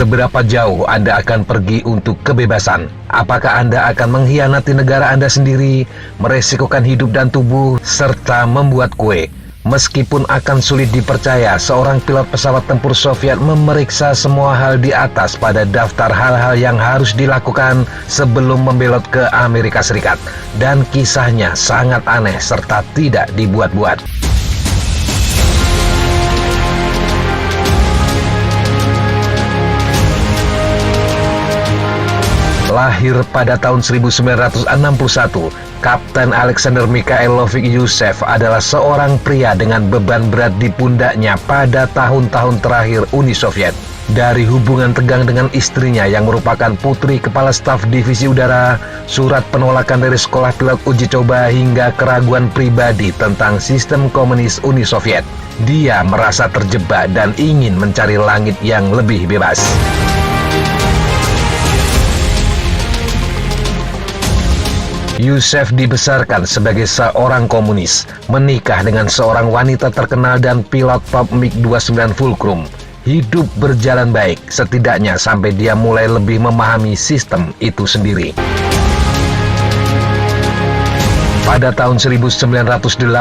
Seberapa jauh Anda akan pergi untuk kebebasan? Apakah Anda akan mengkhianati negara Anda sendiri, meresikokan hidup dan tubuh, serta membuat kue? Meskipun akan sulit dipercaya, seorang pilot pesawat tempur Soviet memeriksa semua hal di atas pada daftar hal-hal yang harus dilakukan sebelum membelot ke Amerika Serikat. Dan kisahnya sangat aneh serta tidak dibuat-buat. Lahir pada tahun 1961, Kapten Alexander Mikhailovich Yushev adalah seorang pria dengan beban berat di pundaknya pada tahun-tahun terakhir Uni Soviet. Dari hubungan tegang dengan istrinya yang merupakan putri kepala staf divisi udara, surat penolakan dari sekolah pilot uji coba, hingga keraguan pribadi tentang sistem komunis Uni Soviet, dia merasa terjebak dan ingin mencari langit yang lebih bebas. Yushev dibesarkan sebagai seorang komunis, menikah dengan seorang wanita terkenal dan pilot top MiG-29 Fulcrum. Hidup berjalan baik, setidaknya sampai dia mulai lebih memahami sistem itu sendiri. Pada tahun 1983,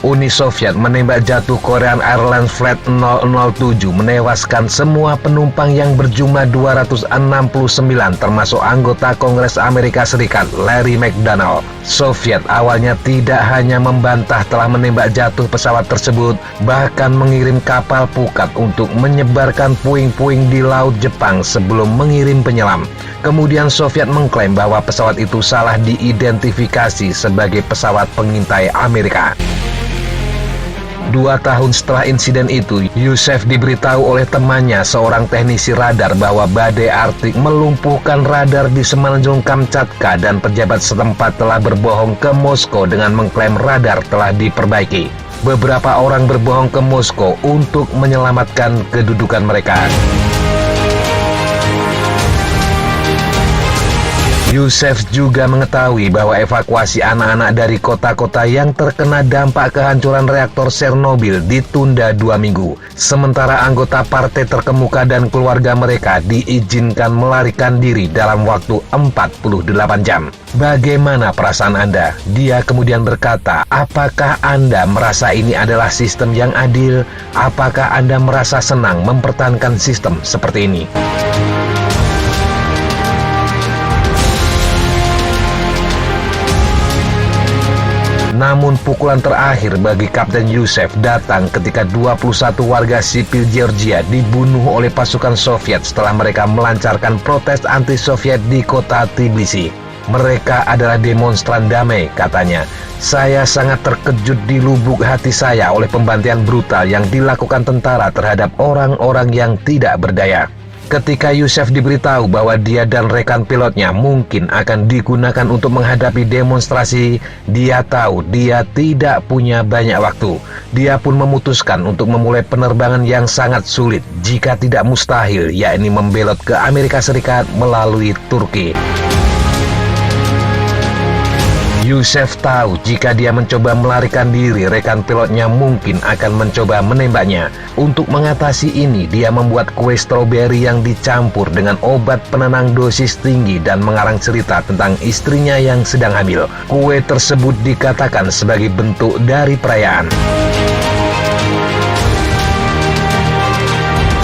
Uni Soviet menembak jatuh Korean Airlines Flight 007, menewaskan semua penumpang yang berjumlah 269 termasuk anggota Kongres Amerika Serikat Larry McDonald. Soviet awalnya tidak hanya membantah telah menembak jatuh pesawat tersebut, bahkan mengirim kapal pukat untuk menyebarkan puing-puing di Laut Jepang sebelum mengirim penyelam. Kemudian Soviet mengklaim bahwa pesawat itu salah diidentifikasi sebagai pesawat pengintai Amerika. 2 tahun setelah insiden itu, Yushev diberitahu oleh temannya, seorang teknisi radar, bahwa badai Arktik melumpuhkan radar di semenanjung Kamchatka dan pejabat setempat telah berbohong ke Moskow dengan mengklaim radar telah diperbaiki. Beberapa orang berbohong ke Moskow untuk menyelamatkan kedudukan mereka. Yushev juga mengetahui bahwa evakuasi anak-anak dari kota-kota yang terkena dampak kehancuran reaktor Chernobyl ditunda 2 minggu. Sementara anggota partai terkemuka dan keluarga mereka diizinkan melarikan diri dalam waktu 48 jam. Bagaimana perasaan Anda? Dia kemudian berkata, apakah Anda merasa ini adalah sistem yang adil? Apakah Anda merasa senang mempertahankan sistem seperti ini? Namun pukulan terakhir bagi Kapten Yushev datang ketika 21 warga sipil Georgia dibunuh oleh pasukan Soviet setelah mereka melancarkan protes anti-Soviet di kota Tbilisi. Mereka adalah demonstran damai, katanya. Saya sangat terkejut di lubuk hati saya oleh pembantaian brutal yang dilakukan tentara terhadap orang-orang yang tidak berdaya. Ketika Yushev diberitahu bahwa dia dan rekan pilotnya mungkin akan digunakan untuk menghadapi demonstrasi, dia tahu dia tidak punya banyak waktu. Dia pun memutuskan untuk memulai penerbangan yang sangat sulit, jika tidak mustahil, yakni membelot ke Amerika Serikat melalui Turki. Yushev tahu jika dia mencoba melarikan diri, rekan pilotnya mungkin akan mencoba menembaknya. Untuk mengatasi ini, dia membuat kue stroberi yang dicampur dengan obat penenang dosis tinggi dan mengarang cerita tentang istrinya yang sedang hamil. Kue tersebut dikatakan sebagai bentuk dari perayaan.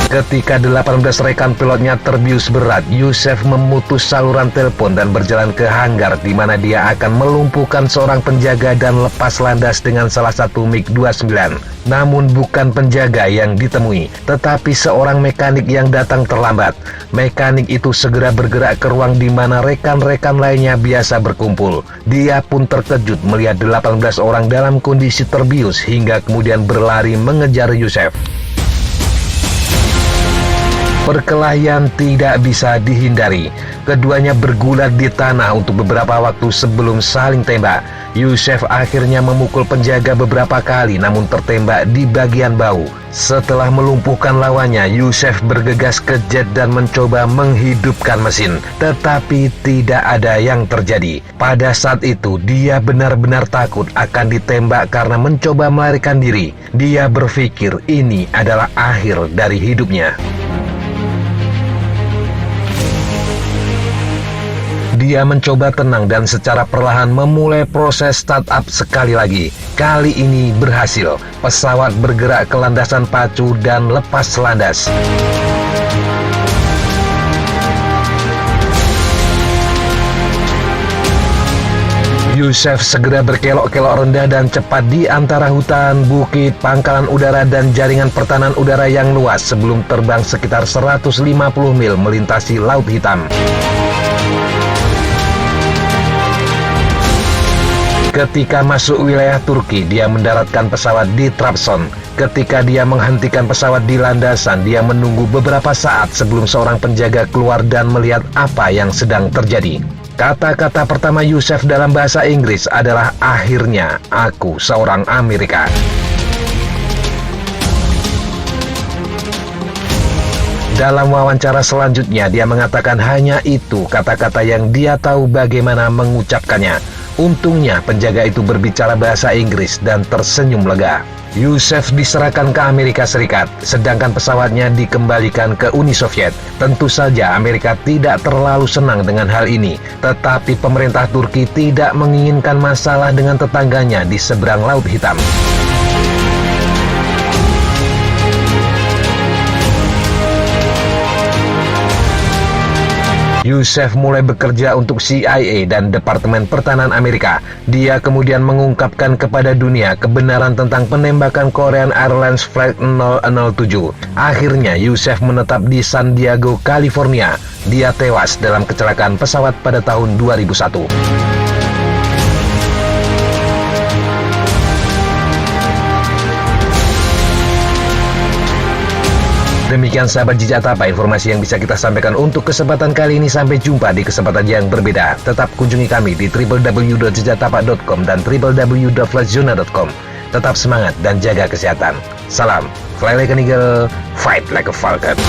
Ketika 18 rekan pilotnya terbius berat, Yushev memutus saluran telepon dan berjalan ke hanggar di mana dia akan melumpuhkan seorang penjaga dan lepas landas dengan salah satu MiG-29. Namun bukan penjaga yang ditemui, tetapi seorang mekanik yang datang terlambat. Mekanik itu segera bergerak ke ruang di mana rekan-rekan lainnya biasa berkumpul. Dia pun terkejut melihat 18 orang dalam kondisi terbius hingga kemudian berlari mengejar Yushev. Perkelahian tidak bisa dihindari. Keduanya bergulat di tanah untuk beberapa waktu sebelum saling tembak. Yushev akhirnya memukul penjaga beberapa kali namun tertembak di bagian bahu. Setelah melumpuhkan lawannya, Yushev bergegas ke jet dan mencoba menghidupkan mesin. Tetapi tidak ada yang terjadi. Pada saat itu, dia benar-benar takut akan ditembak karena mencoba melarikan diri. Dia berpikir ini adalah akhir dari hidupnya. Dia mencoba tenang dan secara perlahan memulai proses startup sekali lagi. Kali ini berhasil. Pesawat bergerak ke landasan pacu dan lepas landas. Yusef segera berkelok-kelok rendah dan cepat di antara hutan, bukit, pangkalan udara, dan jaringan pertahanan udara yang luas sebelum terbang sekitar 150 mil melintasi Laut Hitam. Ketika masuk wilayah Turki, dia mendaratkan pesawat di Trabzon. Ketika dia menghentikan pesawat di landasan, dia menunggu beberapa saat sebelum seorang penjaga keluar dan melihat apa yang sedang terjadi. Kata-kata pertama Yusef dalam bahasa Inggris adalah akhirnya aku seorang Amerika. Dalam wawancara selanjutnya, dia mengatakan hanya itu kata-kata yang dia tahu bagaimana mengucapkannya. Untungnya penjaga itu berbicara bahasa Inggris dan tersenyum lega. Yusef diserahkan ke Amerika Serikat, sedangkan pesawatnya dikembalikan ke Uni Soviet. Tentu saja Amerika tidak terlalu senang dengan hal ini, tetapi pemerintah Turki tidak menginginkan masalah dengan tetangganya di seberang Laut Hitam. Yusef mulai bekerja untuk CIA dan Departemen Pertahanan Amerika. Dia kemudian mengungkapkan kepada dunia kebenaran tentang penembakan Korean Airlines Flight 007. Akhirnya Yusef menetap di San Diego, California. Dia tewas dalam kecelakaan pesawat pada tahun 2001. Demikian sahabat Jejak Tapa, informasi yang bisa kita sampaikan untuk kesempatan kali ini. Sampai jumpa di kesempatan yang berbeda. Tetap kunjungi kami di www.jejaktapa.com dan www.flashzona.com. Tetap semangat dan jaga kesehatan. Salam, fly like an eagle, fight like a falcon.